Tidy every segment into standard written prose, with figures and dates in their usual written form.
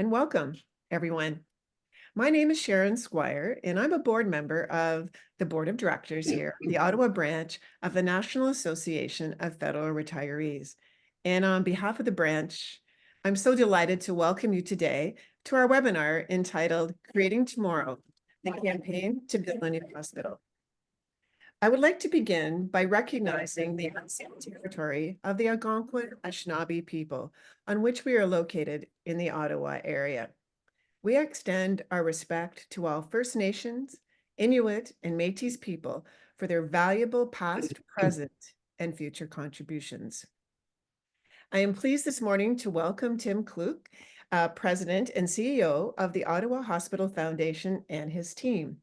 and welcome, everyone. My name is Sharon Squire, and I'm a board member of the Board of Directors here, the Ottawa branch of the National Association of Federal Retirees. And on behalf of the branch, I'm so delighted to welcome you today to our webinar entitled Creating Tomorrow, the Campaign to Build a New Hospital. I would like to begin by recognizing the unceded territory of the Algonquin Anishinaabe people on which we are located in the Ottawa area. We extend our respect to all First Nations, Inuit, and Métis people for their valuable past, present, and future contributions. I am pleased this morning to welcome Tim Kluke, President and CEO of the Ottawa Hospital Foundation, and his team.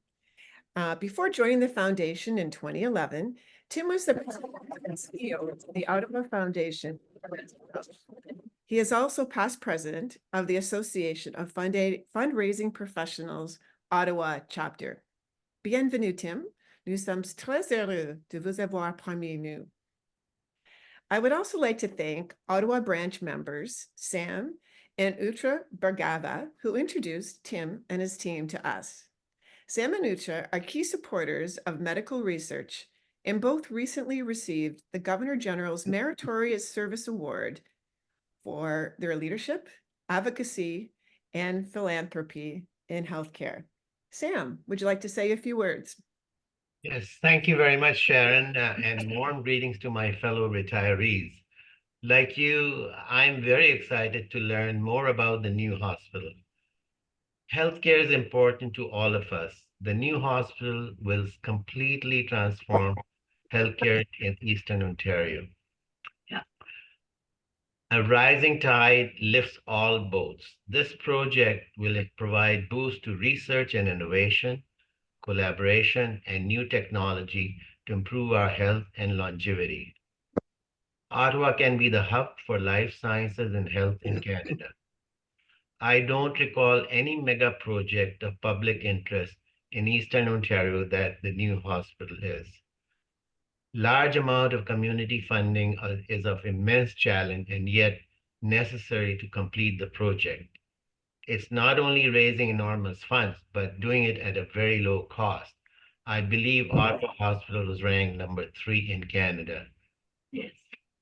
Before joining the foundation in 2011, Tim was the president and CEO of the Ottawa Foundation. He is also past president of the Association of Fundraising Professionals, Ottawa chapter. Bienvenue, Tim. Nous sommes très heureux de vous avoir parmi nous. I would also like to thank Ottawa branch members, Sam and Utra Bhargava, who introduced Tim and his team to us. Sam and Utra are key supporters of medical research and both recently received the Governor General's Meritorious Service Award for their leadership, advocacy, and philanthropy in healthcare. Sam, would you like to say a few words? Yes, thank you very much, Sharon, and warm greetings to my fellow retirees. Like you, I'm very excited to learn more about the new hospital. Healthcare is important to all of us. The new hospital will completely transform healthcare in Eastern Ontario. A rising tide lifts all boats. This project will provide boost to research and innovation, collaboration, and new technology to improve our health and longevity. Ottawa can be the hub for life sciences and health in Canada. I don't recall any mega project of public interest in Eastern Ontario that the new hospital is. Large amount of community funding is of immense challenge and yet necessary to complete the project. It's not only raising enormous funds, but doing it at a very low cost. I believe Ottawa Hospital was ranked number 3 in Canada. Yes.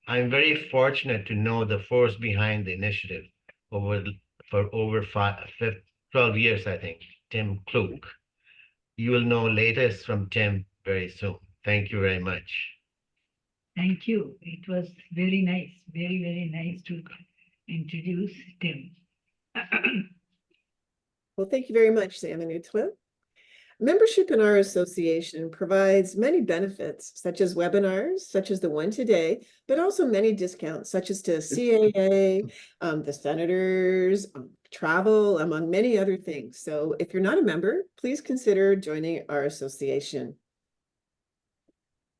I'm very fortunate to know the force behind the initiative for over 12 years, I think, Tim Kluke. You will know latest from Tim very soon. Thank you very much. Thank you. It was very nice, very, very nice to introduce Tim. Well, thank you very much, Sam and Utra. Membership in our association provides many benefits, such as webinars, such as the one today, but also many discounts, such as to CAA, the senators, travel, among many other things. So if you're not a member, please consider joining our association.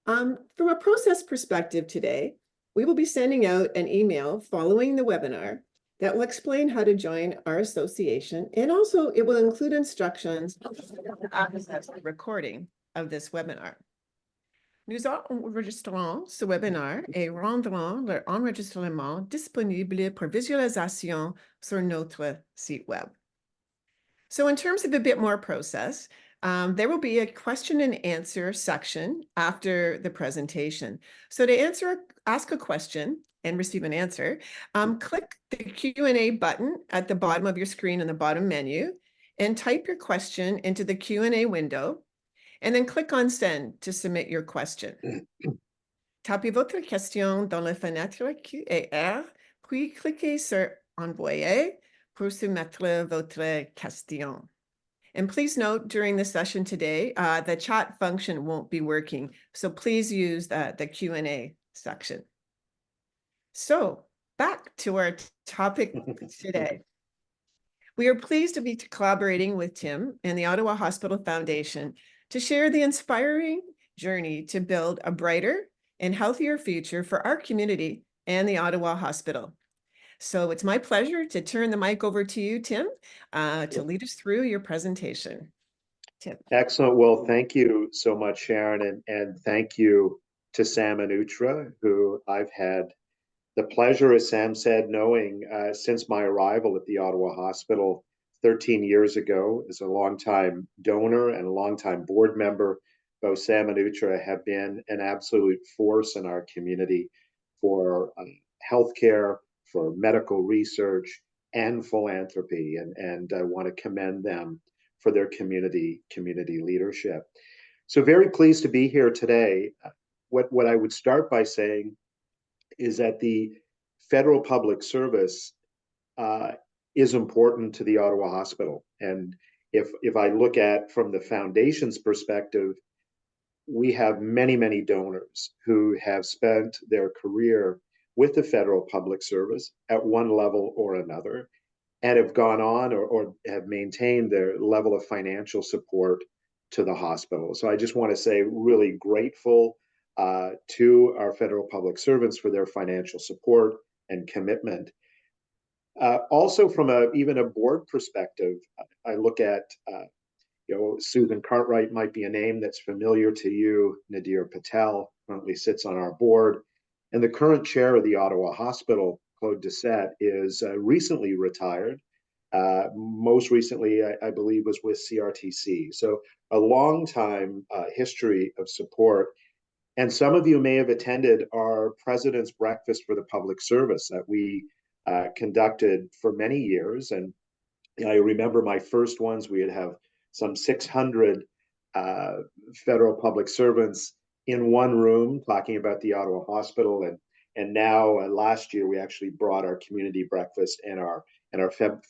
From a process perspective today, we will be sending out an email following the webinar that will explain how to join our association, and also it will include instructions on access the recording of this webinar. Nous enregistrons ce webinaire et rendrons l'enregistrement disponible pour visualisation sur notre site web. So in terms of a bit more process, there will be a question and answer section after the presentation. So to ask a question and receive an answer, click the Q&A button at the bottom of your screen in the bottom menu and type your question into the Q&A window, and then click on Send to submit your question. Tapez votre question dans la fenêtre QR, puis cliquez sur Envoyer pour soumettre votre question. And please note, during the session today, the chat function won't be working, so please use the Q&A section. So back to our topic today. We are pleased to be collaborating with Tim and the Ottawa Hospital Foundation to share the inspiring journey to build a brighter and healthier future for our community and the Ottawa Hospital. So it's my pleasure to turn the mic over to you, Tim, to lead us through your presentation. Tim. Excellent. Well, thank you so much, Sharon, and thank you to Sam and Utra, who I've had the pleasure, as Sam said, knowing since my arrival at the Ottawa Hospital 13 years ago, as a longtime donor and a longtime board member, both Sam and Utra have been an absolute force in our community for healthcare, for medical research, and philanthropy. And I want to commend them for their community leadership. So very pleased to be here today. What I would start by saying is that the federal public service uh, is important to the Ottawa Hospital. And if I look at from the foundation's perspective, we have many donors who have spent their career with the federal public service at one level or another and have gone on or have maintained their level of financial support to the hospital. So I just want to say really grateful to our federal public servants for their financial support and commitment. Also, from even a board perspective, I look at Susan Cartwright might be a name that's familiar to you. Nadir Patel currently sits on our board, and the current chair of the Ottawa Hospital, Claude Doucette, is recently retired. Most recently, I believe, was with CRTC. So a long time history of support. And some of you may have attended our President's Breakfast for the Public Service that we conducted for many years. And I remember my first ones, we'd have some 600 federal public servants in one room talking about the Ottawa Hospital. And now last year, we actually brought our community breakfast and our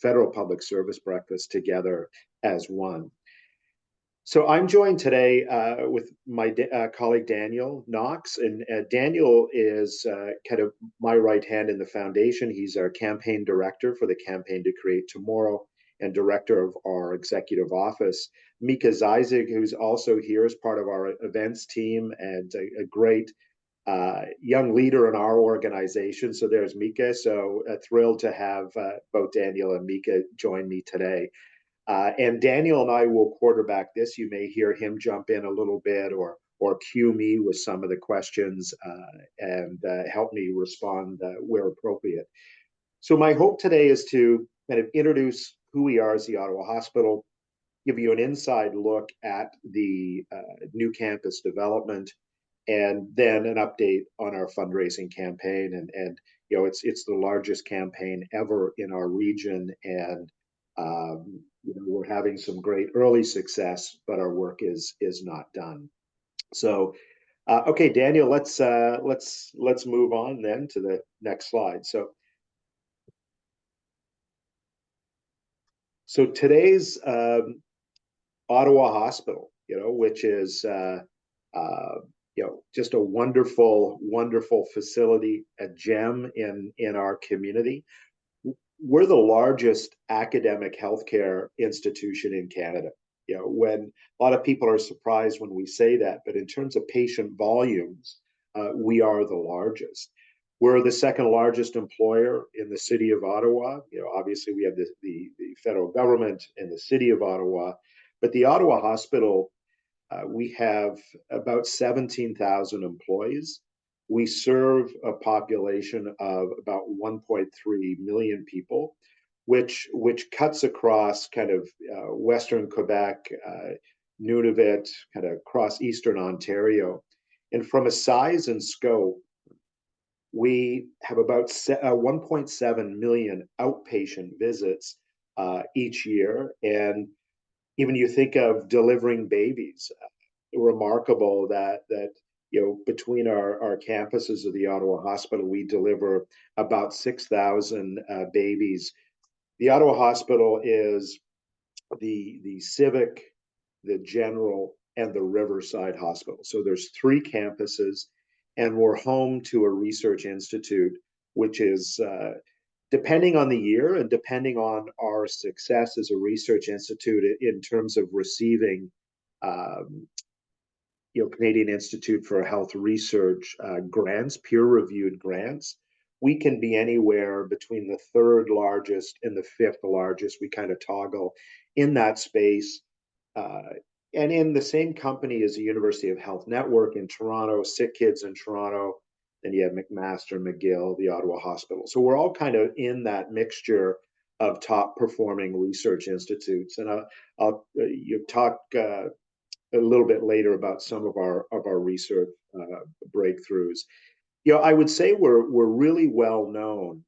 federal public service breakfast together as one. So I'm joined today with my colleague Daniel Knox, and Daniel is kind of my right hand in the foundation. He's our campaign director for the Campaign to Create Tomorrow and director of our executive office. Mika Zeisig, who's also here as part of our events team and a great young leader in our organization. So there's Mika. So thrilled to have both Daniel and Mika join me today. And Daniel and I will quarterback this. You may hear him jump in a little bit or cue me with some of the questions and help me respond where appropriate. So my hope today is to kind of introduce who we are as the Ottawa Hospital, give you an inside look at the new campus development, and then an update on our fundraising campaign. And it's the largest campaign ever in our region, and we're having some great early success, but our work is not done. So, okay, Daniel, let's move on then to the next slide. So today's Ottawa Hospital, which is just a wonderful facility, a gem in our community. We're the largest academic healthcare institution in Canada. When a lot of people are surprised when we say that, but in terms of patient volumes, we are the largest. We're the second largest employer in the city of Ottawa. Obviously we have the federal government and the city of Ottawa, but the Ottawa Hospital, we have about 17,000 employees. We serve a population of about 1.3 million people, which cuts across kind of Western Quebec, Nunavut, kind of across Eastern Ontario. And from a size and scope, we have about 1.7 million outpatient visits each year. And even you think of delivering babies, remarkable that between our campuses of the Ottawa Hospital, we deliver about 6,000 babies. The Ottawa Hospital is the Civic, the General, and the Riverside Hospital. So there's 3 campuses, and we're home to a research institute, which is depending on the year and depending on our success as a research institute in terms of receiving Canadian Institute for Health Research grants, peer-reviewed grants, we can be anywhere between the 3rd largest and the 5th largest. We kind of toggle in that space. And in the same company as the University of Health Network in Toronto, Sick Kids in Toronto, then you have McMaster, McGill, the Ottawa Hospital. So we're all kind of in that mixture of top performing research institutes. And you talk a little bit later about some of our research breakthroughs. I would say we're really well known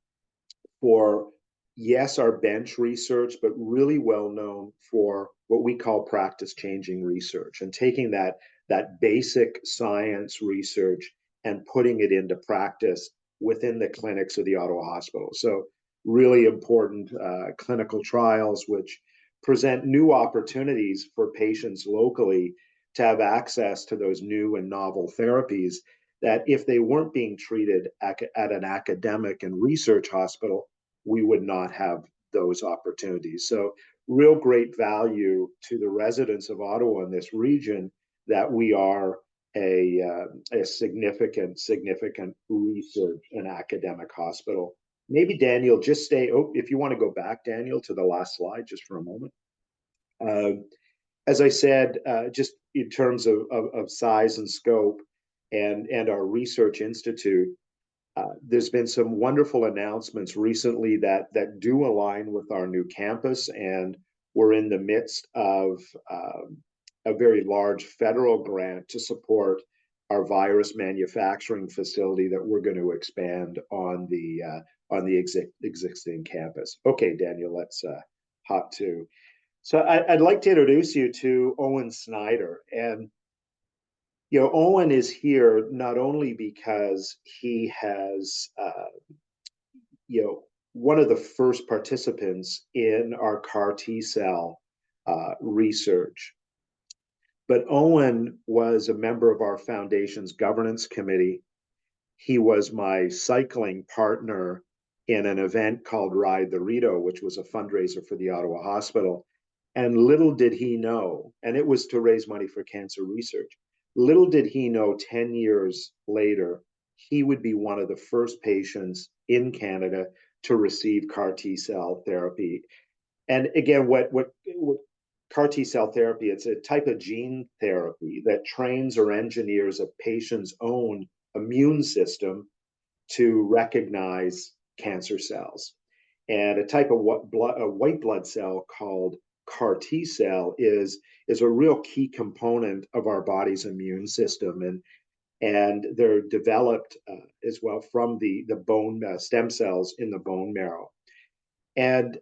for, yes, our bench research, but really well known for what we call practice changing research, and taking that basic science research and putting it into practice within the clinics of the Ottawa Hospital. So really important clinical trials which present new opportunities for patients locally to have access to those new and novel therapies that, if they weren't being treated at an academic and research hospital, we would not have those opportunities. So real great value to the residents of Ottawa in this region that we are a significant research and academic hospital. Maybe Daniel, just stay, if you want to go back, Daniel, to the last slide just for a moment. As I said, just in terms of size and scope and our research institute, there's been some wonderful announcements recently that do align with our new campus, and we're in the midst of a very large federal grant to support our virus manufacturing facility that we're going to expand on the existing campus. Okay, Daniel, let's hop to. So I'd like to introduce you to Owen Snyder. And Owen is here not only because he has, one of the first participants in our CAR T cell research, but Owen was a member of our foundation's governance committee. He was my cycling partner in an event called Ride the Rito, which was a fundraiser for the Ottawa Hospital. And little did he know, and it was to raise money for cancer research. Little did he know 10 years later, he would be one of the first patients in Canada to receive CAR T cell therapy. And again, what CAR T cell therapy, it's a type of gene therapy that trains or engineers a patient's own immune system to recognize cancer cells. And a type of white blood cell called CAR T cell is a real key component of our body's immune system, and they're developed as well from the bone stem cells in the bone marrow. And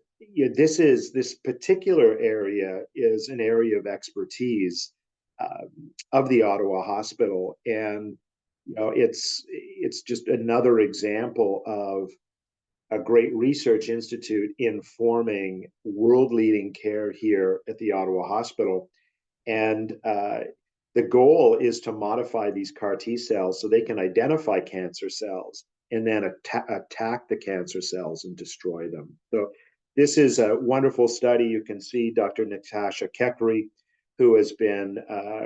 this particular area is an area of expertise of the Ottawa Hospital, and it's just another example of a great research institute informing world-leading care here at the Ottawa Hospital. And the goal is to modify these CAR T cells so they can identify cancer cells and then attack the cancer cells and destroy them. So this is a wonderful study. You can see Dr. Natasha Kekri, who has been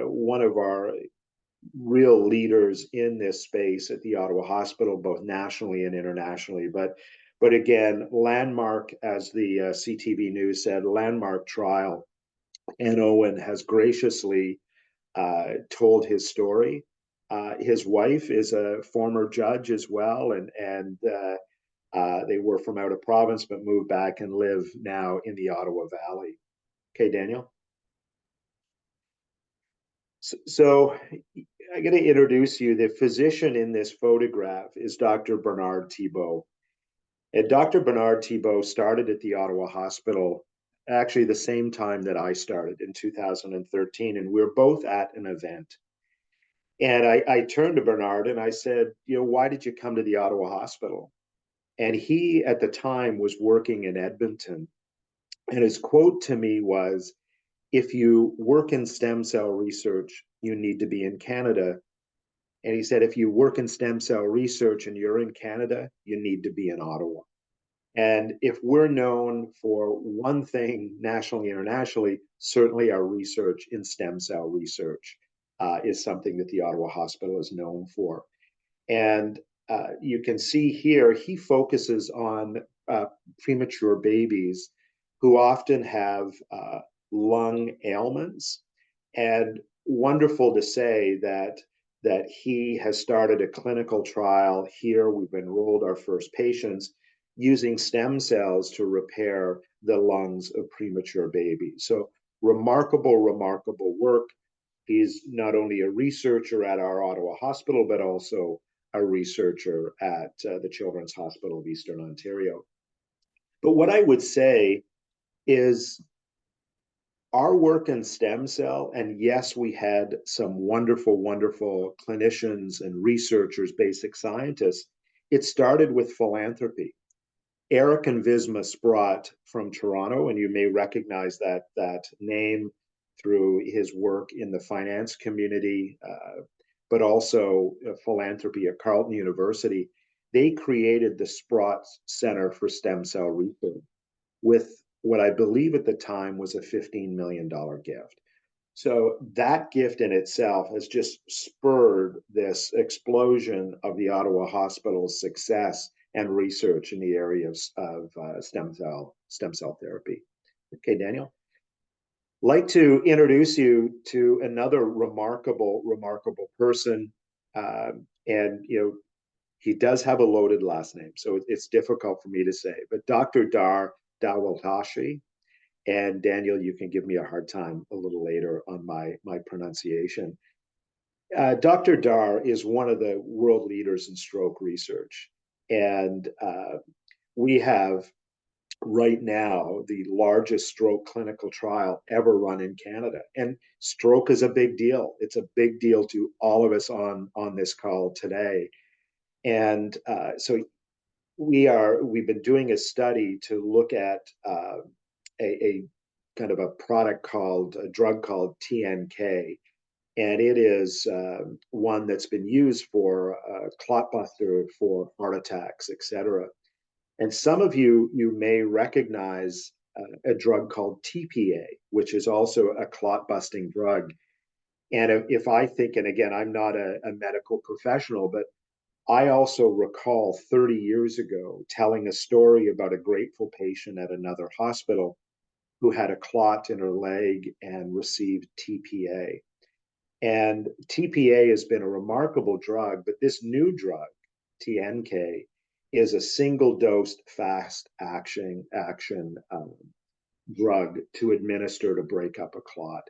one of our real leaders in this space at the Ottawa Hospital, both nationally and internationally. But again, landmark, as the CTV News said, landmark trial. And Owen has graciously told his story. His wife is a former judge as well, and they were from out of province but moved back and live now in the Ottawa Valley. Okay, Daniel. So I'm going to introduce you. The physician in this photograph is Dr. Bernard Thibault. And Dr. Bernard Thibault started at the Ottawa Hospital actually the same time that I started in 2013, and we were both at an event. And I turned to Bernard and I said, why did you come to the Ottawa Hospital? And he, at the time, was working in Edmonton. And his quote to me was, if you work in stem cell research, you need to be in Canada. And he said, if you work in stem cell research and you're in Canada, you need to be in Ottawa. And if we're known for one thing nationally, internationally, certainly our research in stem cell research is something that the Ottawa Hospital is known for. And you can see here, he focuses on premature babies who often have lung ailments. And wonderful to say that that he has started a clinical trial here. We've enrolled our first patients using stem cells to repair the lungs of premature babies. So remarkable, remarkable work. He's not only a researcher at our Ottawa Hospital, but also a researcher at the Children's Hospital of Eastern Ontario. But what I would say is our work in stem cell, and yes, we had some wonderful, wonderful clinicians and researchers, basic scientists. It started with philanthropy. Eric and Visma Sprott from Toronto, and you may recognize that name through his work in the finance community, but also philanthropy at Carleton University. They created the Sprott Center for Stem Cell Research with what I believe at the time was a $15 million gift. So that gift in itself has just spurred this explosion of the Ottawa Hospital's success and research in the area of stem cell therapy. Okay, Daniel. Like to introduce you to another remarkable person, and he does have a loaded last name, so it's difficult for me to say. But Dr. Dar Dawaltashi, and Daniel, you can give me a hard time a little later on my pronunciation. Dr. Dar is one of the world leaders in stroke research, and we have right now the largest stroke clinical trial ever run in Canada. And stroke is a big deal. It's a big deal to all of us on this call today. And so we've been doing a study to look at a kind of a drug called TNK. And it is one that's been used for clot buster for heart attacks, et cetera. And some of you may recognize a drug called TPA, which is also a clot busting drug. And if I think, and again, I'm not a medical professional, but I also recall 30 years ago telling a story about a grateful patient at another hospital who had a clot in her leg and received TPA. And TPA has been a remarkable drug, but this new drug, TNK, is a single dose fast action drug to administer to break up a clot.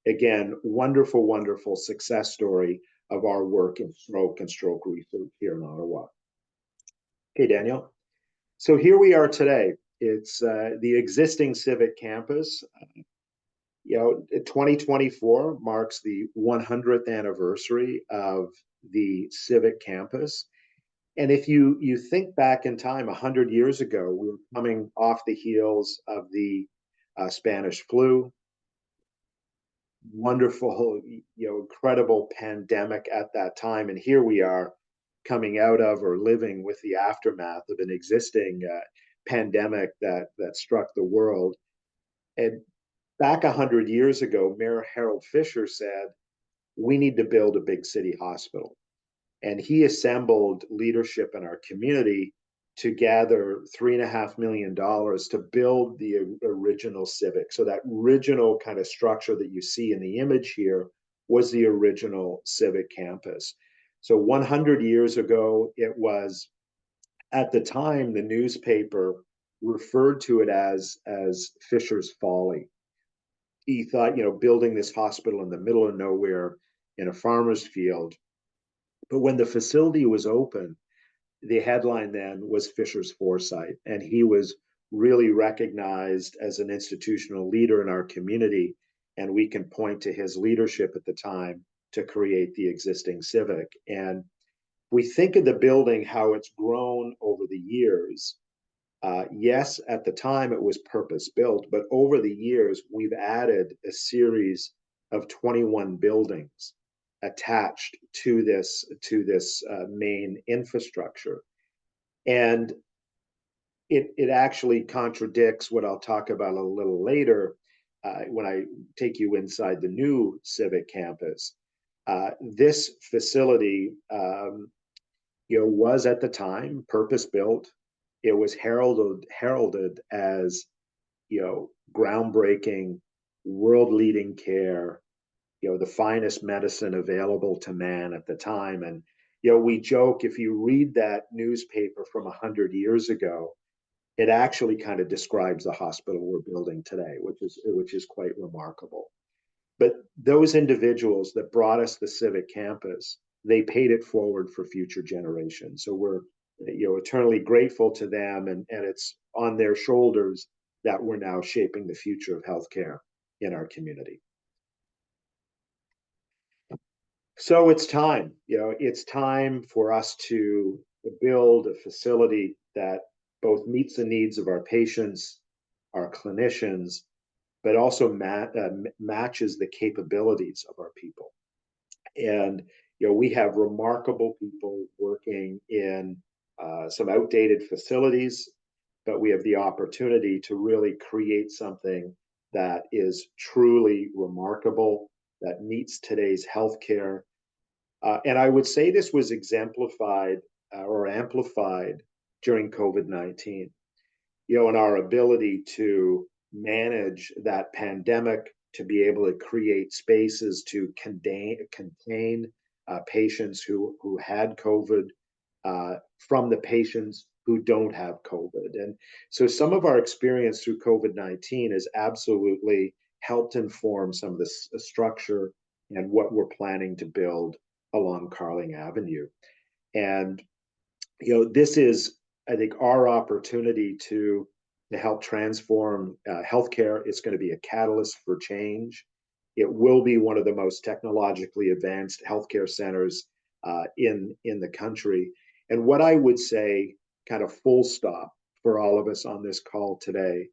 Again, wonderful, wonderful success story of our work in stroke and stroke research here in Ottawa. Okay, Daniel. So here we are today. It's the existing Civic campus. 2024 marks the 100th anniversary of the Civic campus. And if you think back in time, 100 years ago, we were coming off the heels of the Spanish flu, wonderful, incredible pandemic at that time. And here we are coming out of or living with the aftermath of an existing pandemic that struck the world. And back 100 years ago, Mayor Harold Fisher said, we need to build a big city hospital. And he assembled leadership in our community to gather $3.5 million to build the original Civic. So that original kind of structure that you see in the image here was the original Civic campus. So 100 years ago, it was, at the time, the newspaper referred to it as Fisher's Folly. He thought, building this hospital in the middle of nowhere in a farmer's field. But when the facility was open, the headline then was Fisher's Foresight, and he was really recognized as an institutional leader in our community, and we can point to his leadership at the time to create the existing Civic. And we think of the building, how it's grown over the years. Yes, at the time it was purpose built, but over the years we've added a series of 21 buildings attached to this main infrastructure. And it actually contradicts what I'll talk about a little later when I take you inside the new Civic campus. This facility was at the time purpose built. It was heralded as groundbreaking, world leading care, the finest medicine available to man at the time. And we joke, if you read that newspaper from 100 years ago, it actually kind of describes the hospital we're building today, which is quite remarkable. But those individuals that brought us the civic campus, they paid it forward for future generations. So we're eternally grateful to them, and it's on their shoulders that we're now shaping the future of healthcare in our community. So it's time, it's time for us to build a facility that both meets the needs of our patients, our clinicians, but also matches the capabilities of our people. And we have remarkable people working in some outdated facilities, but we have the opportunity to really create something that is truly remarkable, that meets today's healthcare. And I would say this was exemplified or amplified during COVID-19, and our ability to manage that pandemic, to be able to create spaces to contain patients who had COVID from the patients who don't have COVID. And so some of our experience through COVID-19 has absolutely helped inform some of the structure and what we're planning to build along Carling Avenue. And, this is, I think, our opportunity to help transform healthcare. It's going to be a catalyst for change. It will be one of the most technologically advanced healthcare centers in the country. And what I would say, kind of full stop for all of us on this call today,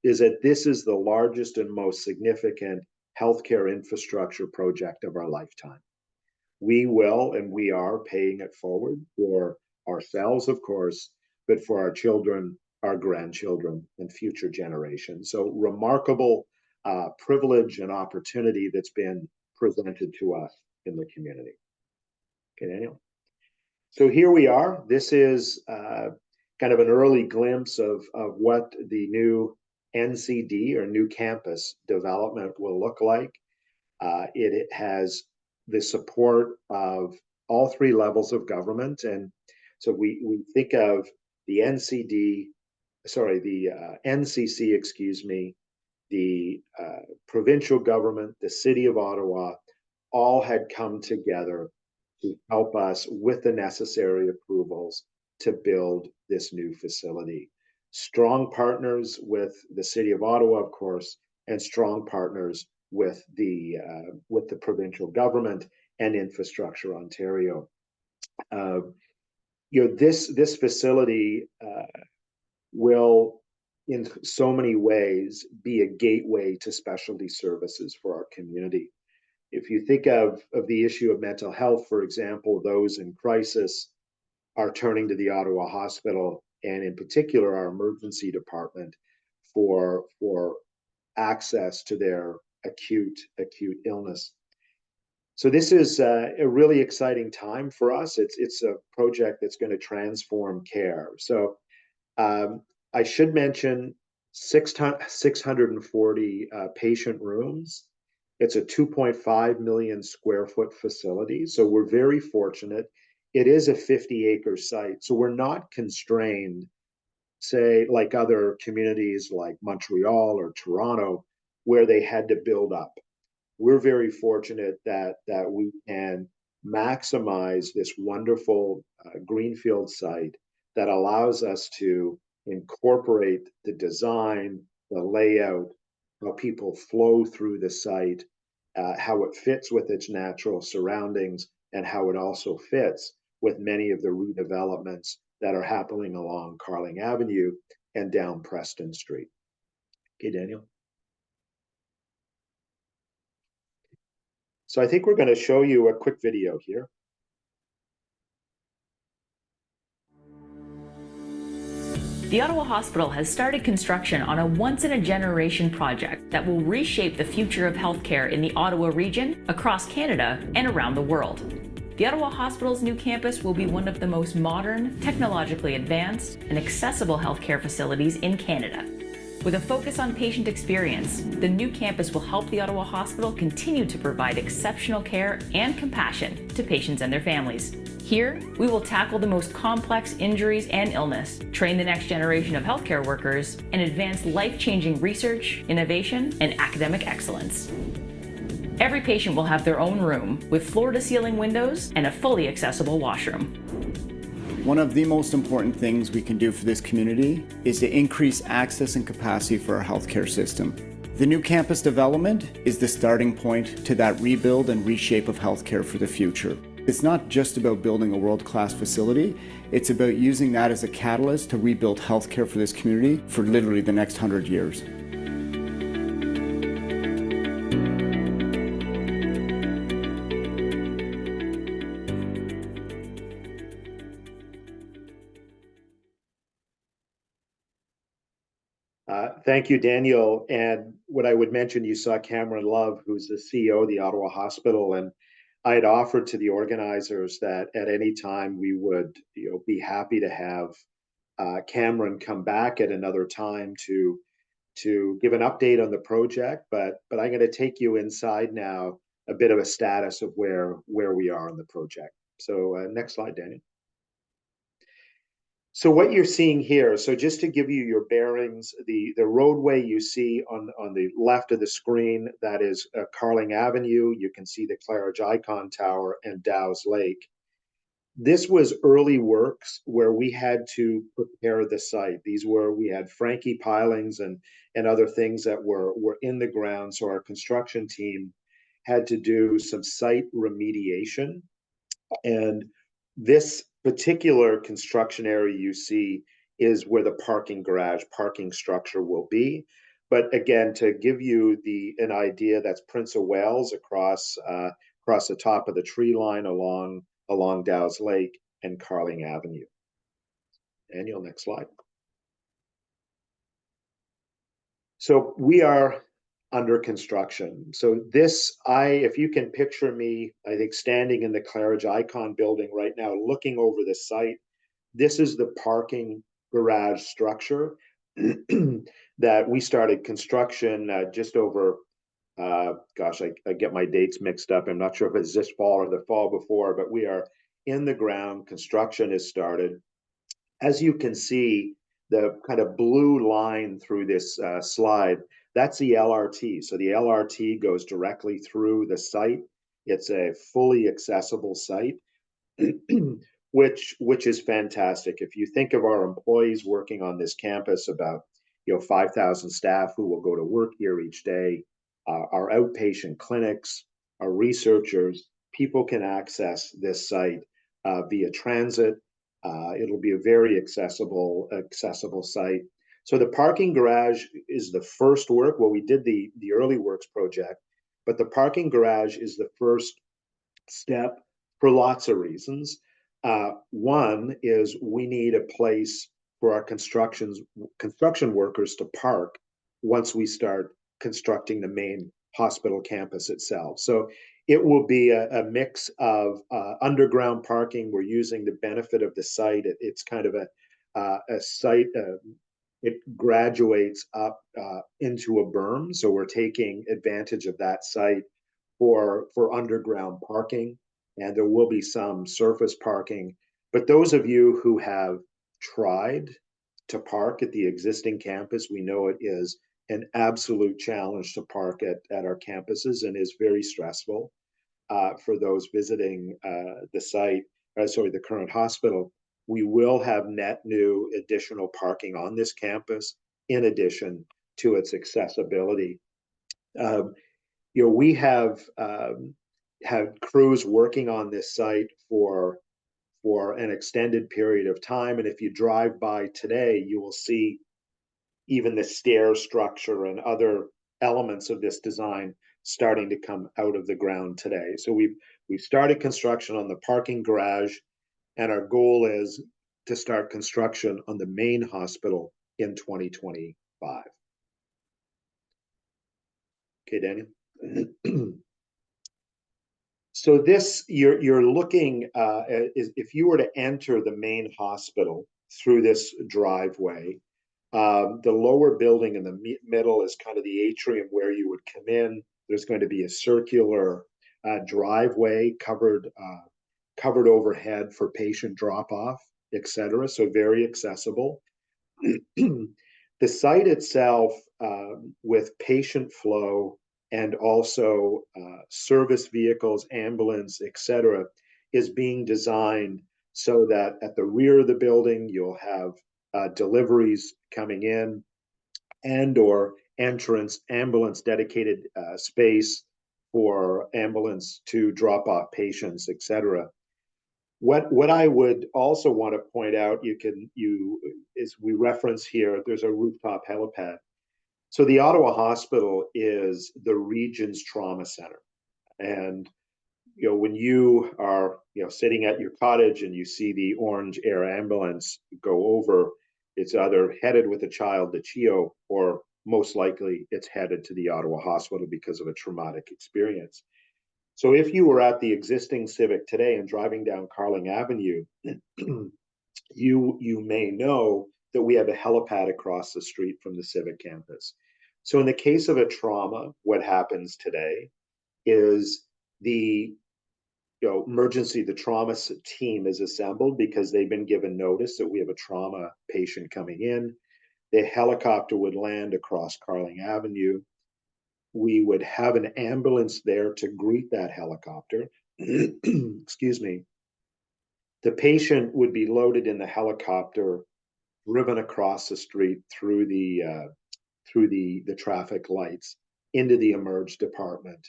is that this is the largest and most significant healthcare infrastructure project of our lifetime. We will and we are paying it forward for ourselves, of course, but for our children, our grandchildren, and future generations. So remarkable privilege and opportunity that's been presented to us in the community. Okay, Daniel. So here we are. This is kind of an early glimpse of what the new NCD or new campus development will look like. It has the support of all three levels of government. And so we think of the NCC, the provincial government, the City of Ottawa, all had come together to help us with the necessary approvals to build this new facility. Strong partners with the City of Ottawa, of course, and strong partners with the provincial government and Infrastructure Ontario. This facility will, in so many ways, be a gateway to specialty services for our community. If you think of the issue of mental health, for example, those in crisis are turning to the Ottawa Hospital, and in particular our emergency department, for access to their acute illness. So this is a really exciting time for us. It's a project that's going to transform care. So I should mention 640 patient rooms. It's a 2.5 million square foot facility. So we're very fortunate. It is a 50-acre site. So we're not constrained, say, like other communities like Montreal or Toronto, where they had to build up. We're very fortunate that we can maximize this wonderful greenfield site that allows us to incorporate the design, the layout, how people flow through the site, how it fits with its natural surroundings, and how it also fits with many of the redevelopments that are happening along Carling Avenue and down Preston Street. Okay, Daniel. So I think we're going to show you a quick video here. The Ottawa Hospital has started construction on a once-in-a-generation project that will reshape the future of healthcare in the Ottawa region, across Canada, and around the world. The Ottawa Hospital's new campus will be one of the most modern, technologically advanced, and accessible healthcare facilities in Canada. With a focus on patient experience, the new campus will help the Ottawa Hospital continue to provide exceptional care and compassion to patients and their families. Here, we will tackle the most complex injuries and illness, train the next generation of healthcare workers, and advance life-changing research, innovation, and academic excellence. Every patient will have their own room with floor-to-ceiling windows and a fully accessible washroom. One of the most important things we can do for this community is to increase access and capacity for our healthcare system. The new campus development is the starting point to that rebuild and reshape of healthcare for the future. It's not just about building a world-class facility, it's about using that as a catalyst to rebuild healthcare for this community for literally the next 100 years. Thank you, Daniel. And what I would mention, you saw Cameron Love, who's the CEO of the Ottawa Hospital, and I had offered to the organizers that at any time we would, be happy to have Cameron come back at another time to give an update on the project. But I'm going to take you inside now, a bit of a status of where we are on the project. So next slide, Daniel. So what you're seeing here, so just to give you your bearings, the roadway you see on the left of the screen, that is Carling Avenue. You can see the Claridge Icon Tower and Dow's Lake. This was early works where we had to prepare the site. We had Frankie pilings and other things that were in the ground. So our construction team had to do some site remediation. And this particular construction area you see is where the parking structure will be. But again, to give you an idea, that's Prince of Wales across the top of the tree line along Dow's Lake and Carling Avenue. Daniel, next slide. So we are under construction. So if you can picture me, I think standing in the Claridge Icon building right now, looking over the site, this is the parking garage structure that we started construction just over, I get my dates mixed up. I'm not sure if it's this fall or the fall before, but we are in the ground. Construction is started. As you can see, the kind of blue line through this slide, that's the LRT. So the LRT goes directly through the site. It's a fully accessible site, which is fantastic. If you think of our employees working on this campus, about 5,000 staff who will go to work here each day, our outpatient clinics, our researchers, people can access this site via transit. It'll be a very accessible site. So the parking garage is the first work. Well, we did the early works project, but the parking garage is the first step for lots of reasons. One is we need a place for our construction workers to park once we start constructing the main hospital campus itself. So it will be a mix of underground parking. We're using the benefit of the site. It's kind of a site. It graduates up into a berm, so we're taking advantage of that site for underground parking, and there will be some surface parking. But those of you who have tried to park at the existing campus, we know it is an absolute challenge to park at our campuses and is very stressful for those visiting the current hospital. We will have net new additional parking on this campus in addition to its accessibility. We have had crews working on this site for an extended period of time. And if you drive by today, you will see even the stair structure and other elements of this design starting to come out of the ground today. So we've started construction on the parking garage, and our goal is to start construction on the main hospital in 2025. Okay, Daniel. So this, you're looking, if you were to enter the main hospital through this driveway, The lower building in the middle is kind of the atrium where you would come in. There's going to be a circular driveway covered overhead for patient drop-off, etc. So very accessible. The site itself, with patient flow and also service vehicles, ambulance, etc., is being designed so that at the rear of the building you'll have deliveries coming in and or entrance ambulance dedicated space for ambulance to drop off patients, etc. What I would also want to point out, is we reference here, there's a rooftop helipad. So the Ottawa Hospital is the region's trauma center. And when you are sitting at your cottage and you see the orange air ambulance go over, it's either headed with a child to CHEO, or most likely it's headed to the Ottawa Hospital because of a traumatic experience. So if you were at the existing Civic today and driving down Carling Avenue, you may know that we have a helipad across the street from the Civic campus. So in the case of a trauma, what happens today is the the trauma team is assembled because they've been given notice that we have a trauma patient coming in. The helicopter would land across Carling Avenue. We would have an ambulance there to greet that helicopter. Excuse me. The patient would be loaded in the helicopter, driven across the street through the traffic lights into the emerge department.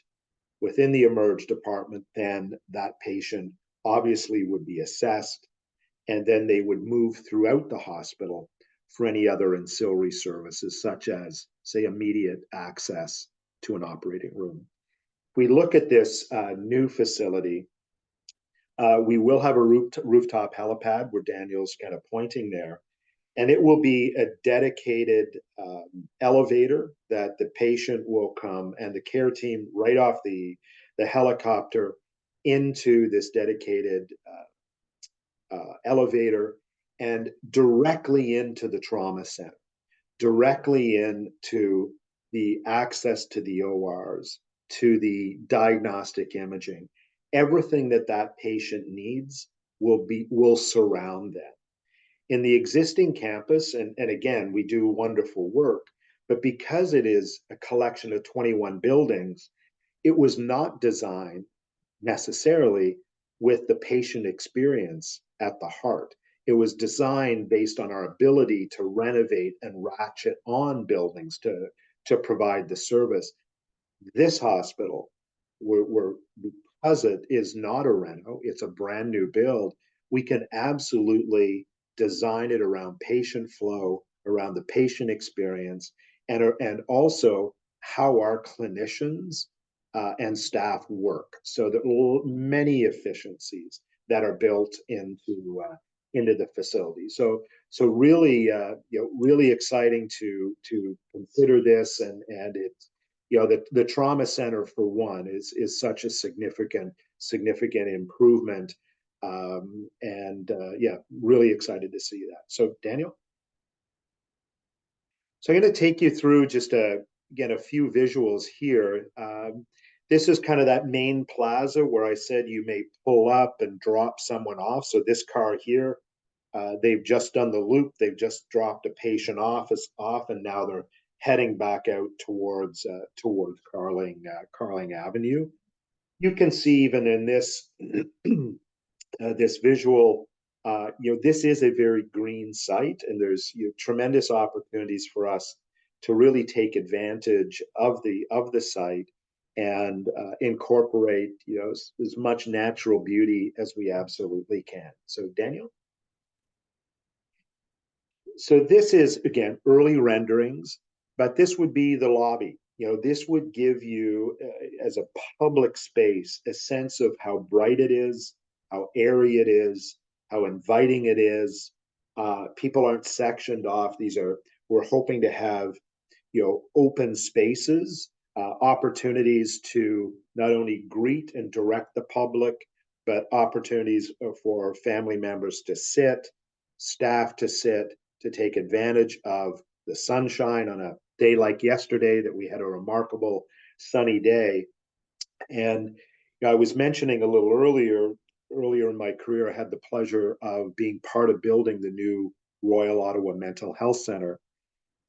Within the emerge department, then that patient obviously would be assessed, and then they would move throughout the hospital for any other ancillary services, such as, say, immediate access to an operating room. If we look at this new facility, we will have a rooftop helipad where Daniel's kind of pointing there, and it will be a dedicated elevator that the patient will come and the care team right off the helicopter into this dedicated elevator and directly into the trauma center, directly into the access to the ORs, to the diagnostic imaging. Everything that patient needs will surround them. In the existing campus, and again, we do wonderful work, but because it is a collection of 21 buildings, it was not designed necessarily with the patient experience at the heart. It was designed based on our ability to renovate and ratchet on buildings to provide the service. This hospital, because it is not a reno, it's a brand new build, we can absolutely design it around patient flow, around the patient experience, and also how our clinicians and staff work. So there are many efficiencies that are built into the facility. So really, really exciting to consider this, and it's the trauma center for one is such a significant improvement. Yeah, really excited to see that. So Daniel? So I'm going to take you through just again, a few visuals here. This is kind of that main plaza where I said you may pull up and drop someone off. So this car here, they've just done the loop. They've just dropped a patient off, and now they're heading back out towards Carling Avenue. You can see even in this this visual, this is a very green site, and there's tremendous opportunities for us to really take advantage of the site and incorporate as much natural beauty as we absolutely can. So Daniel? So this is, again, early renderings, but this would be the lobby. This would give you, as a public space, a sense of how bright it is, how airy it is, how inviting it is. People aren't sectioned off. We're hoping to have, open spaces, opportunities to not only greet and direct the public, but opportunities for family members to sit, staff to sit, to take advantage of the sunshine on a day like yesterday, that we had a remarkable sunny day. And I was mentioning a little earlier in my career, I had the pleasure of being part of building the new Royal Ottawa Mental Health Center.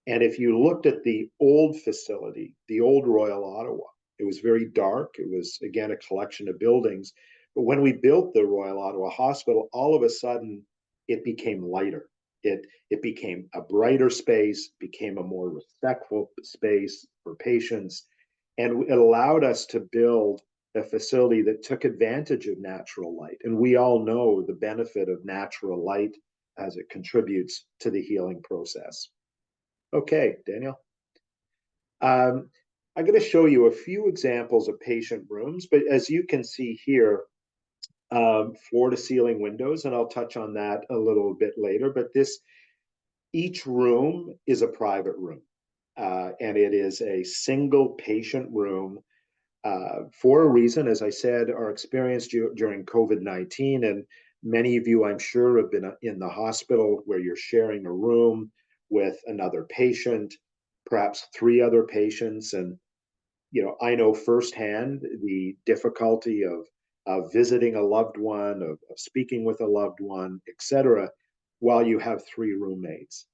And if you looked at the old facility, the old Royal Ottawa, it was very dark. It was, again, a collection of buildings. But when we built the Royal Ottawa Hospital, all of a sudden it became lighter. It became a brighter space, became a more respectful space for patients. And it allowed us to build a facility that took advantage of natural light. And we all know the benefit of natural light as it contributes to the healing process. Okay, Daniel. I'm going to show you a few examples of patient rooms, but as you can see here, floor to ceiling windows, and I'll touch on that a little bit later, but each room is a private room, and it is a single patient room for a reason. As I said, our experience during COVID-19, and many of you, I'm sure, have been in the hospital where you're sharing a room with another patient, perhaps 3 other patients. And, I know firsthand the difficulty of visiting a loved one, of speaking with a loved one, etc., while you have 3 roommates.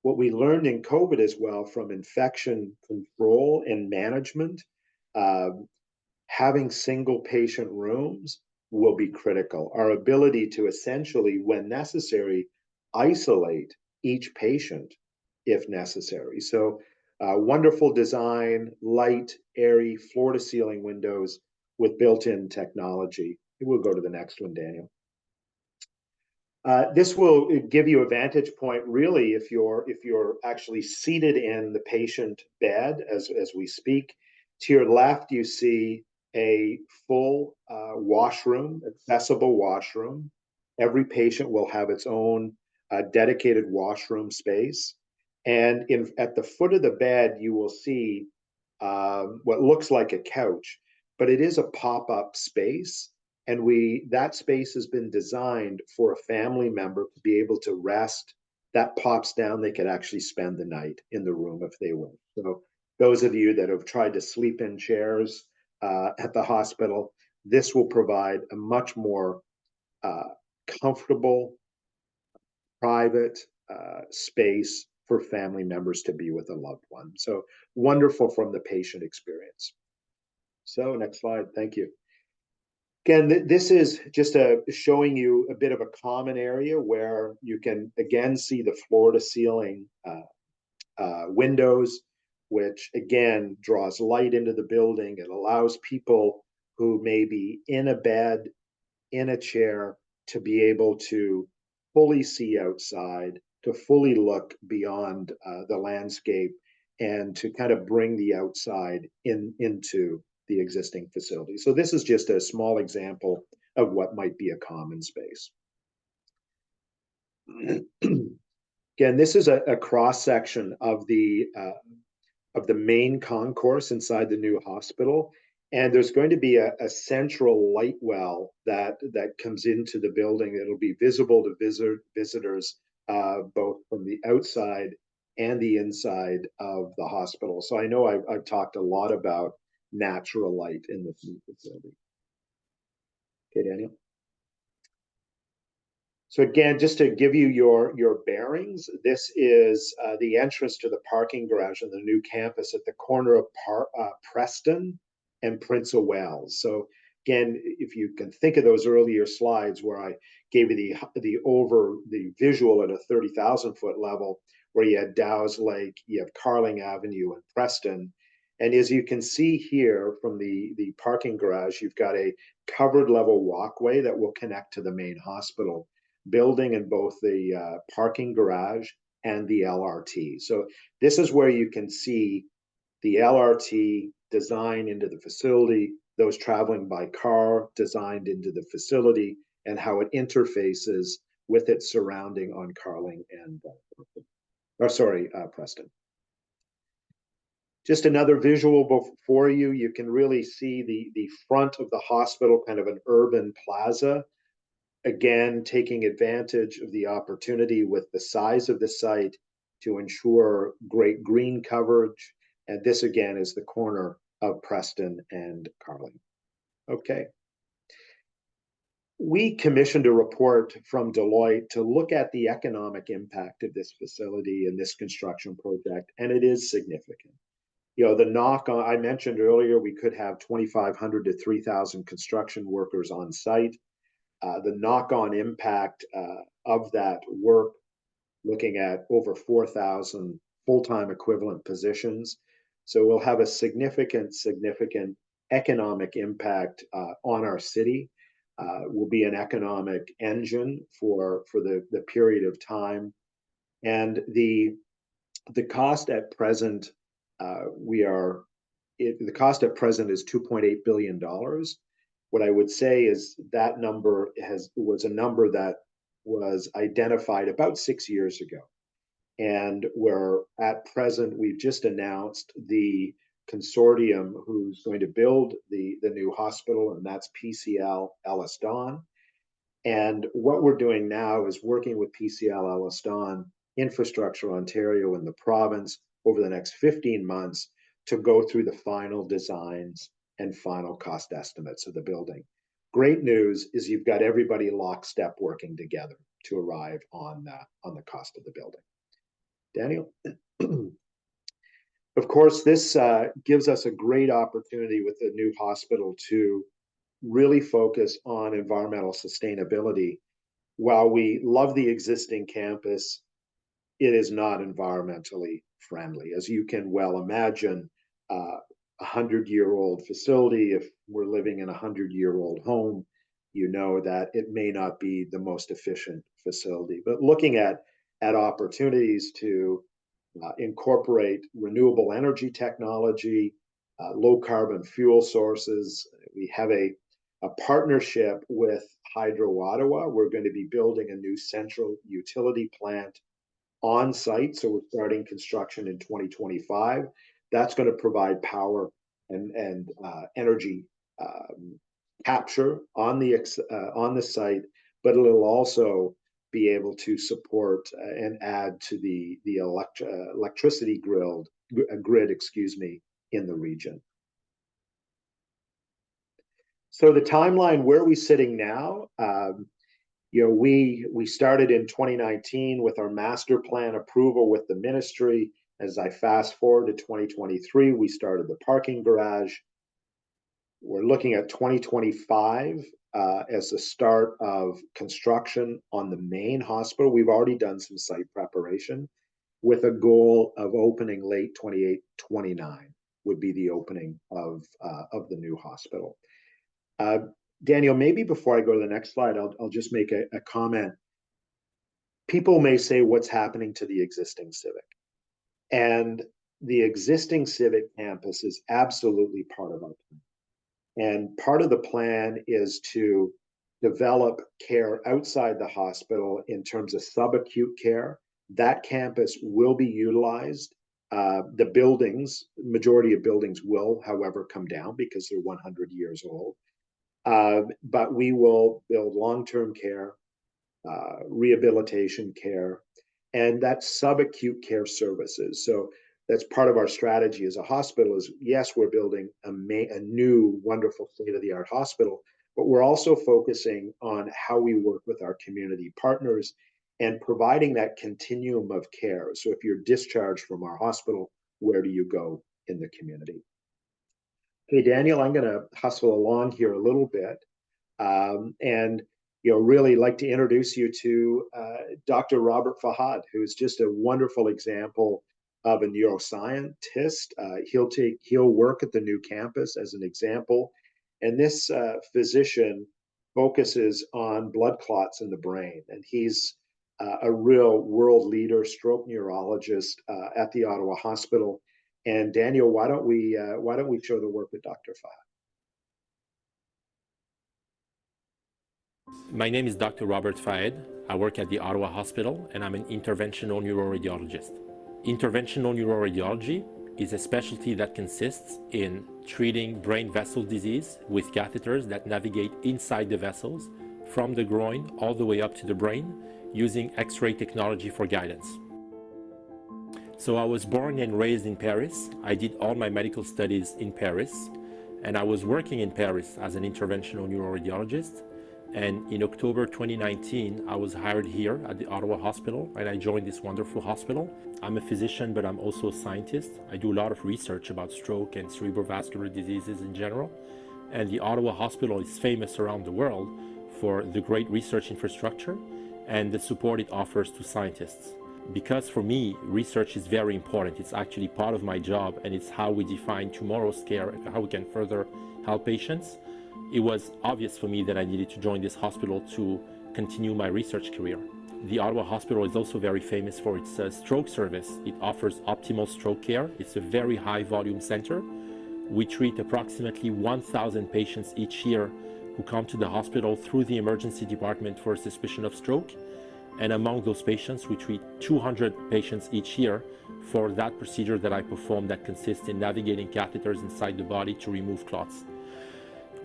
What we learned in COVID as well from infection control and management, having single patient rooms will be critical. Our ability to essentially, when necessary, isolate each patient if necessary. So wonderful design, light, airy, floor to ceiling windows with built-in technology. We'll go to the next one, Daniel. This will give you a vantage point, really, if you're actually seated in the patient bed as we speak. To your left, you see a full washroom, accessible washroom. Every patient will have its own dedicated washroom space. And at the foot of the bed, you will see what looks like a couch, but it is a pop-up space. And that space has been designed for a family member to be able to rest. That pops down, they could actually spend the night in the room if they wish. So those of you that have tried to sleep in chairs at the hospital, this will provide a much more comfortable, private space for family members to be with a loved one. So wonderful from the patient experience. So next slide, thank you. Again, this is just showing you a bit of a common area where you can, again, see the floor to ceiling windows, which, again, draws light into the building. It allows people who may be in a bed, in a chair, to be able to fully see outside, to fully look beyond the landscape, and to kind of bring the outside into the existing facility. So this is just a small example of what might be a common space. Again, this is a cross section of the main concourse inside the new hospital, and there's going to be a central light well that comes into the building. It'll be visible to visitors both from the outside and the inside of the hospital. So I know I've talked a lot about natural light in this new facility. Okay, Daniel. So again, just to give you your bearings, this is the entrance to the parking garage in the new campus at the corner of Preston and Prince of Wales. So again, if you can think of those earlier slides where I gave you the visual at a 30,000 foot level, where you had Dow's Lake, you have Carling Avenue and Preston. And as you can see here from the parking garage, you've got a covered level walkway that will connect to the main hospital building in both the parking garage and the LRT. So this is where you can see the LRT design into the facility, those traveling by car designed into the facility, and how it interfaces with its surrounding on Carling and Preston. Just another visual for you. You can really see the front of the hospital, kind of an urban plaza. Again, taking advantage of the opportunity with the size of the site to ensure great green coverage. And this again is the corner of Preston and Carling. Okay. We commissioned a report from Deloitte to look at the economic impact of this facility and this construction project, and it is significant. You know, the knock on, I mentioned earlier, we could have 2,500 to 3,000 construction workers on site. The knock-on impact of that work, looking at over 4,000 full-time equivalent positions. So we'll have a significant economic impact on our city. Will be an economic engine for the period of time. And the cost at present, the cost at present is $2.8 billion. What I would say is that number was a number that was identified about 6 years ago. And where at present, we've just announced the consortium who's going to build the new hospital, and that's PCL Ellis Don. And what we're doing now is working with PCL Ellis Don, Infrastructure Ontario, and the province over the next 15 months to go through the final designs and final cost estimates of the building. Great news is you've got everybody lockstep working together to arrive on the cost of the building. Daniel? Of course, this gives us a great opportunity with the new hospital to really focus on environmental sustainability. While we love the existing campus, it is not environmentally friendly. As you can well imagine, a 100-year-old facility, if we're living in a 100-year-old home, you know that it may not be the most efficient facility. But looking at opportunities to incorporate renewable energy technology, low carbon fuel sources. We have a partnership with Hydro Ottawa. We're going to be building a new central utility plant on site. So we're starting construction in 2025. That's going to provide power and energy capture on the site, but it'll also be able to support and add to the electricity grid, in the region. So the timeline, where are we sitting now? You know, we started in 2019 with our master plan approval with the ministry. As I fast forward to 2023, we started the parking garage. We're looking at 2025 as the start of construction on the main hospital. We've already done some site preparation with a goal of opening late 28, 29 would be the opening of the new hospital. Daniel, maybe before I go to the next slide, I'll just make a comment. People may say, what's happening to the existing Civic? And the existing Civic campus is absolutely part of our plan. And part of the plan is to develop care outside the hospital in terms of subacute care. That campus will be utilized. The buildings, majority of buildings will, however, come down because they're 100 years old. But we will build long-term care, rehabilitation care, and that's subacute care services. So that's part of our strategy as a hospital is, yes, we're building a new, wonderful state-of-the-art hospital, but we're also focusing on how we work with our community partners and providing that continuum of care. So if you're discharged from our hospital, where do you go in the community? Okay, Daniel, I'm going to hustle along here a little bit, and really like to introduce you to Dr. Robert Fahad, who's just a wonderful example of a neuroscientist. He'll work at the new campus as an example, and this physician focuses on blood clots in the brain, and he's a real world leader, stroke neurologist at the Ottawa Hospital. And Daniel, why don't we show the work with Dr. Fahad? My name is Dr. Robert Fahad. I work at the Ottawa Hospital, and I'm an interventional neuroradiologist. Interventional neuroradiology is a specialty that consists in treating brain vessel disease with catheters that navigate inside the vessels from the groin all the way up to the brain using X-ray technology for guidance. So I was born and raised in Paris. I did all my medical studies in Paris, and I was working in Paris as an interventional neuroradiologist. And in October 2019, I was hired here at the Ottawa Hospital, and I joined this wonderful hospital. I'm a physician, but I'm also a scientist. I do a lot of research about stroke and cerebrovascular diseases in general. And the Ottawa Hospital is famous around the world for the great research infrastructure and the support it offers to scientists. Because for me, research is very important. It's actually part of my job, and it's how we define tomorrow's care and how we can further help patients. It was obvious for me that I needed to join this hospital to continue my research career. The Ottawa Hospital is also very famous for its stroke service. It offers optimal stroke care. It's a very high volume center. We treat approximately 1,000 patients each year who come to the hospital through the emergency department for a suspicion of stroke. And among those patients, we treat 200 patients each year for that procedure that I perform that consists in navigating catheters inside the body to remove clots.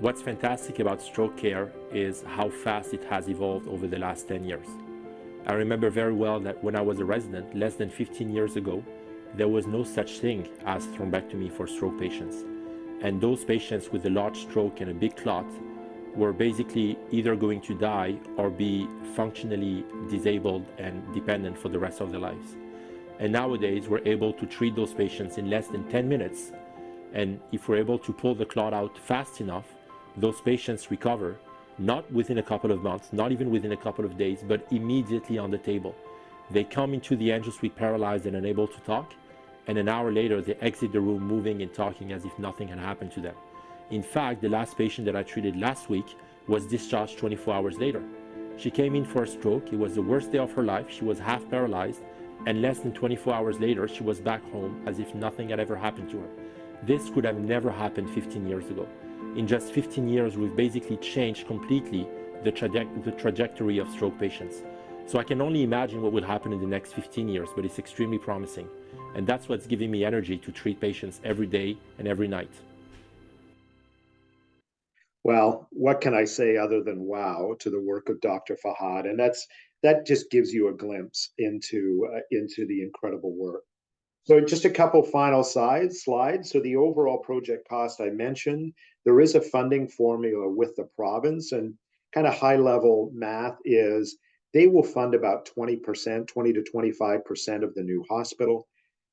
What's fantastic about stroke care is how fast it has evolved over the last 10 years. I remember very well that when I was a resident, less than 15 years ago, there was no such thing as thrombectomy for stroke patients. And those patients with a large stroke and a big clot were basically either going to die or be functionally disabled and dependent for the rest of their lives. And nowadays, we're able to treat those patients in less than 10 minutes. And if we're able to pull the clot out fast enough, those patients recover, not within a couple of months, not even within a couple of days, but immediately on the table. They come into the angio suite paralyzed and unable to talk, and an hour later, they exit the room moving and talking as if nothing had happened to them. In fact, the last patient that I treated last week was discharged 24 hours later. She came in for a stroke. It was the worst day of her life. She was half paralyzed, and less than 24 hours later, she was back home as if nothing had ever happened to her. This could have never happened 15 years ago. In just 15 years, we've basically changed completely the trajectory of stroke patients. So I can only imagine what will happen in the next 15 years, but it's extremely promising. And that's what's giving me energy to treat patients every day and every night. Well, what can I say other than wow to the work of Dr. Fahad? And that just gives you a glimpse into the incredible work. So just a couple final slides. So the overall project cost I mentioned, there is a funding formula with the province, and kind of high level math is they will fund about 20%, 20 to 25% of the new hospital.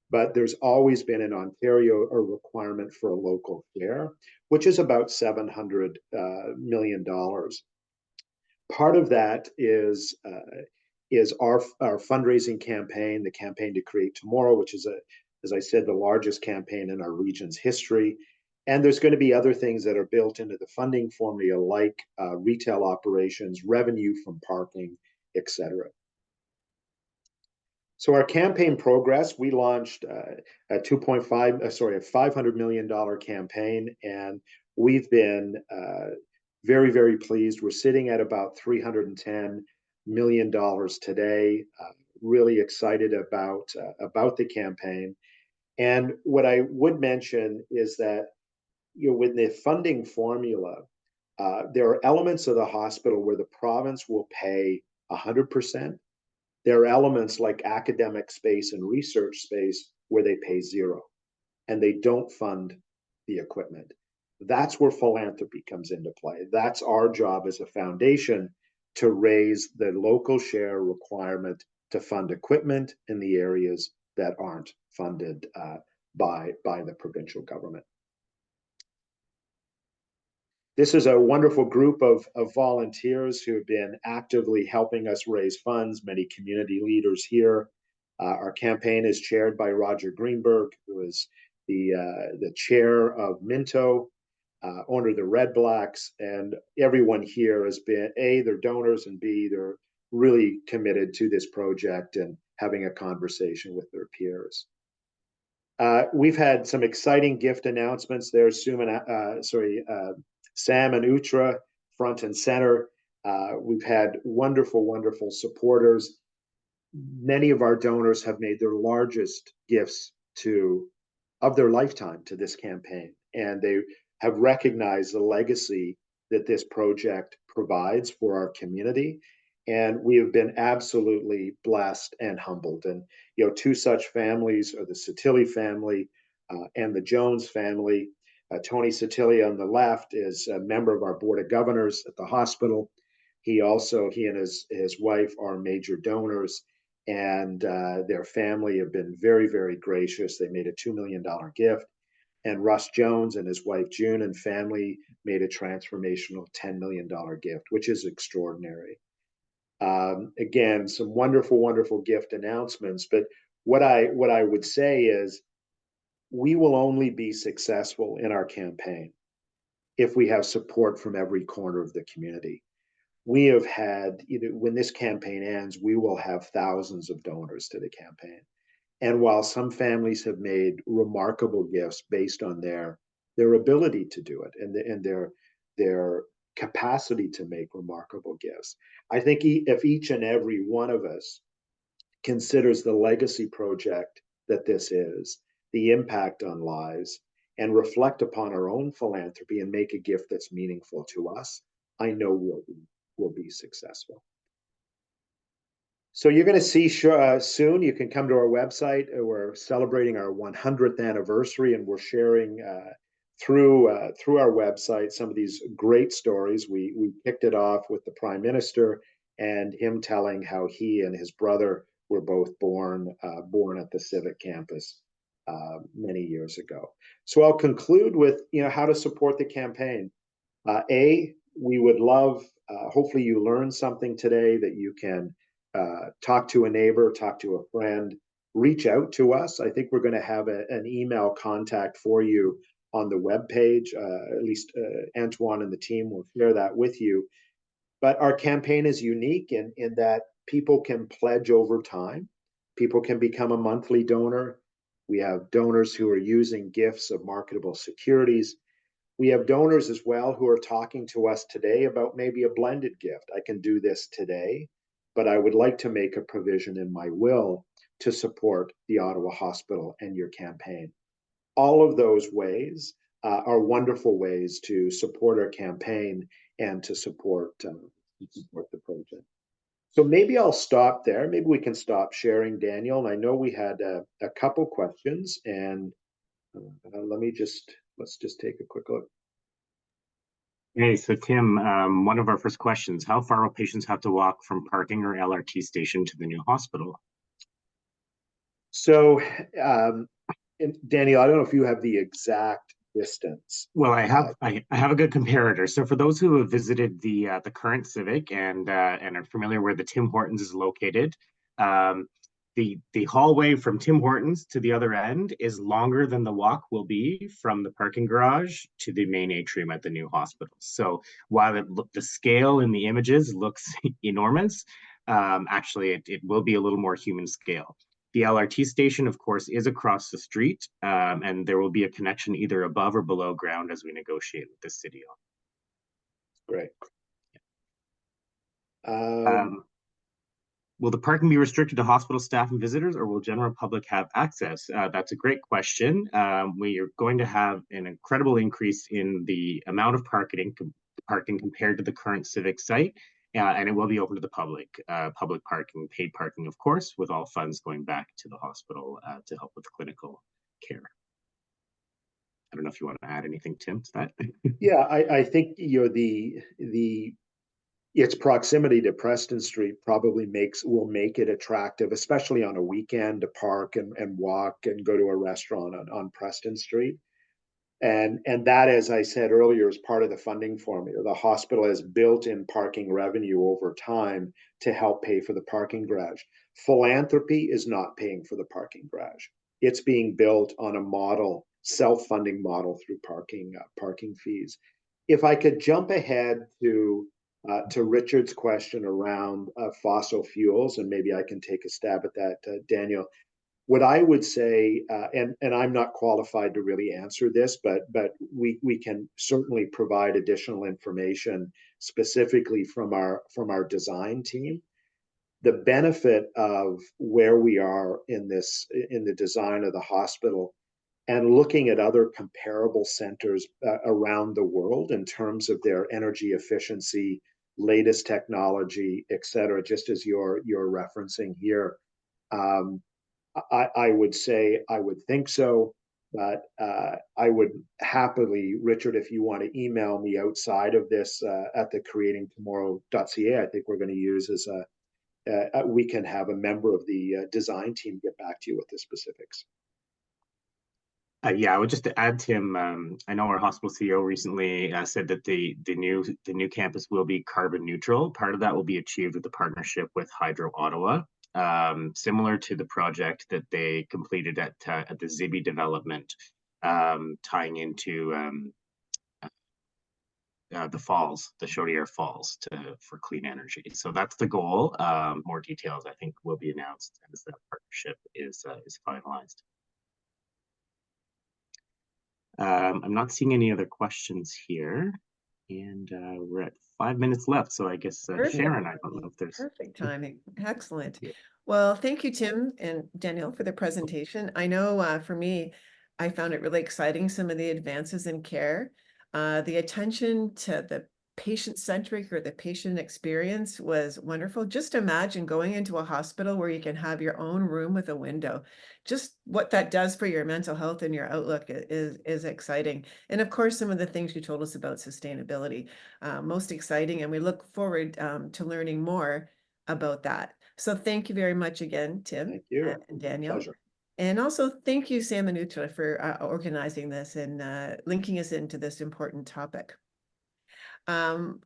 But there's always been in Ontario a requirement for a local share, which is about $700 million. Part of that is our fundraising campaign, the Campaign to Create Tomorrow, which is, as I said, the largest campaign in our region's history. And there's going to be other things that are built into the funding formula, like retail operations, revenue from parking, etc. So our campaign progress, we launched a $500 million campaign, and we've been very, very pleased. We're sitting at about $310 million today. Really excited about the campaign. And what I would mention is that, with the funding formula, there are elements of the hospital where the province will pay 100%. There are elements like academic space and research space where they pay zero, and they don't fund the equipment. That's where philanthropy comes into play. That's our job as a foundation, to raise the local share requirement to fund equipment in the areas that aren't funded by the provincial government. This is a wonderful group of volunteers who have been actively helping us raise funds, many community leaders here. Our campaign is chaired by Roger Greenberg, who is the chair of Minto, owner of the Red Blacks, and everyone here has been, A, they're donors, and B, they're really committed to this project and having a conversation with their peers. We've had some exciting gift announcements there. Sam and Utra, front and center. We've had wonderful, wonderful supporters. Many of our donors have made their largest gifts of their lifetime to this campaign, and they have recognized the legacy that this project provides for our community. And we have been absolutely blessed and humbled. And, two such families are the Satilli family and the Jones family. Tony Satilli on the left is a member of our board of governors at the hospital. He and his wife are major donors, and their family have been very, very gracious. They made a $2 million gift. And Russ Jones and his wife June and family made a transformational $10 million gift, which is extraordinary. Again, some wonderful, wonderful gift announcements. But what I would say is we will only be successful in our campaign if we have support from every corner of the community. We have had, when this campaign ends, we will have thousands of donors to the campaign. And while some families have made remarkable gifts based on their ability to do it and their capacity to make remarkable gifts, I think if each and every one of us considers the legacy project that this is, the impact on lives, and reflect upon our own philanthropy and make a gift that's meaningful to us, I know we'll be successful. So you're going to see soon. You can come to our website. We're celebrating our 100th anniversary, and we're sharing through our website some of these great stories. We kicked it off with the Prime Minister and him telling how he and his brother were both born at the Civic Campus many years ago. So I'll conclude with how to support the campaign. We would love. Hopefully, you learned something today that you can. Talk to a neighbor, talk to a friend, reach out to us. I think we're going to have an email contact for you on the webpage. At least Antoine and the team will share that with you. But our campaign is unique in that people can pledge over time. People can become a monthly donor. We have donors who are using gifts of marketable securities. We have donors as well who are talking to us today about maybe a blended gift. I can do this today, but I would like to make a provision in my will to support the Ottawa Hospital and your campaign. All of those ways are wonderful ways to support our campaign and to support the project. So maybe I'll stop there. Maybe we can stop sharing, Daniel. And I know we had a couple questions, and let's just take a quick look. Hey, so Tim, one of our first questions, how far will patients have to walk from parking or LRT station to the new hospital? So, Daniel, I don't know if you have the exact distance. Well, I have a good comparator. So for those who have visited the current Civic and are familiar where the Tim Hortons is located, the hallway from Tim Hortons to the other end is longer than the walk will be from the parking garage to the main atrium at the new hospital. So while the scale in the images looks enormous, actually it will be a little more human scale. The LRT station, of course, is across the street, and there will be a connection either above or below ground as we negotiate with the city on. Great. Will the parking be restricted to hospital staff and visitors, or will general public have access? That's a great question. We are going to have an incredible increase in the amount of parking compared to the current Civic site, and it will be open to the public. Public parking, paid parking, of course, with all funds going back to the hospital to help with clinical care. I don't know if you want to add anything, Tim, to that. Yeah, I think its proximity to Preston Street probably will make it attractive, especially on a weekend, to park and walk and go to a restaurant on Preston Street. And that, as I said earlier, is part of the funding formula. The hospital has built-in parking revenue over time to help pay for the parking garage. Philanthropy is not paying for the parking garage. It's being built on a model, self-funding model through parking fees. If I could jump ahead to Richard's question around fossil fuels, and maybe I can take a stab at that, Daniel. What I would say, and I'm not qualified to really answer this, but we can certainly provide additional information specifically from our design team. The benefit of where we are in the design of the hospital and looking at other comparable centers around the world in terms of their energy efficiency, latest technology, et cetera, just as you're referencing here. I would say I would think so, but I would happily, Richard, if you want to email me outside of this at the creatingtomorrow.ca, I think we're going to use as we can have a member of the design team get back to you with the specifics. Yeah, I would just add, Tim. I know our hospital CEO recently said that the new campus will be carbon neutral. Part of that will be achieved with the partnership with Hydro Ottawa, similar to the project that they completed at the Zibi development, tying into the falls, the Chaudière Falls, for clean energy. So that's the goal. More details, I think, will be announced as that partnership is finalized. I'm not seeing any other questions here, and we're at 5 minutes left. So I guess Sharon, I don't know if there's perfect timing. Excellent. Yeah. Well, thank you, Tim and Danielle, for the presentation. I know for me, I found it really exciting, some of the advances in care. The attention to the patient-centric or the patient experience was wonderful. Just imagine going into a hospital where you can have your own room with a window. Just what that does for your mental health and your outlook is exciting. And of course, some of the things you told us about sustainability, most exciting. And we look forward to learning more about that. So thank you very much again, Tim. Thank you. And Danielle. Pleasure. And also thank you, Sam Manutra, for organizing this and linking us into this important topic.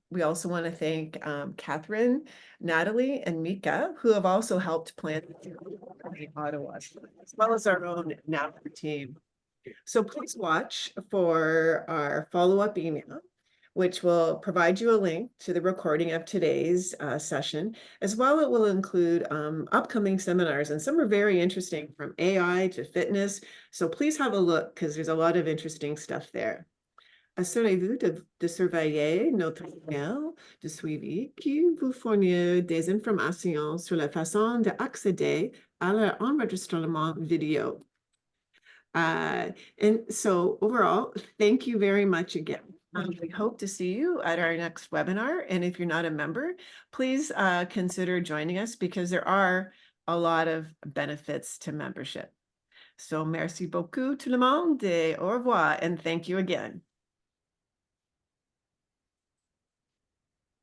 We also want to thank Catherine, Natalie, and Mika, who have also helped plan Ottawa, as well as our own NAPR team. So please watch for our follow-up email, which will provide you a link to the recording of today's session. As well, it will include upcoming seminars, and some are very interesting, from AI to fitness. So please have a look, because there's a lot of interesting stuff there. Assurez-vous de surveiller notre email de suivi qui vous fournit des informations sur la façon d'accéder à l'enregistrement vidéo. And so overall, thank you very much again. We hope to see you at our next webinar. And if you're not a member, please consider joining us, because there are a lot of benefits to membership. So merci beaucoup tout le monde, et au revoir, and thank you again.